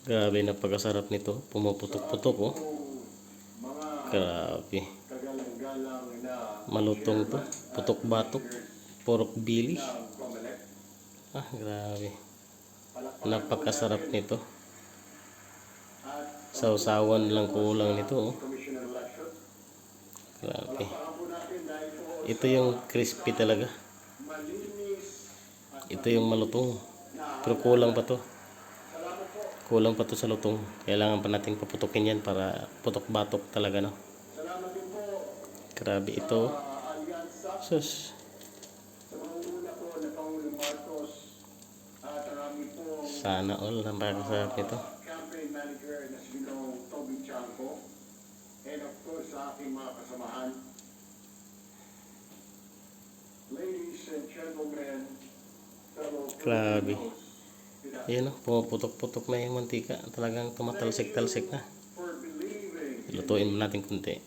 Grabe na pagkasarap nito. Pumuputok-putok oh. Grabe. Malutong to. Putok-batok. Pork belly. Grabe. Napakasarap nito. Sausawan lang kulang nito oh. Grabe. Ito yung crispy talaga. Ito yung malutong. Pero kulang pa to. Kulang pa to sa lutong. Kailangan pa natin paputukin yan para putok-batok talaga, no? Grabe ito. Sus. Sana all. Napakasarap nito. And of course sa aking mga kasamahan, ladies and gentlemen, grabe. Ayan o, pumuputok-putok na yung mantika. Talagang tumatalsik-talsik na. Lutuin mo natin kunti.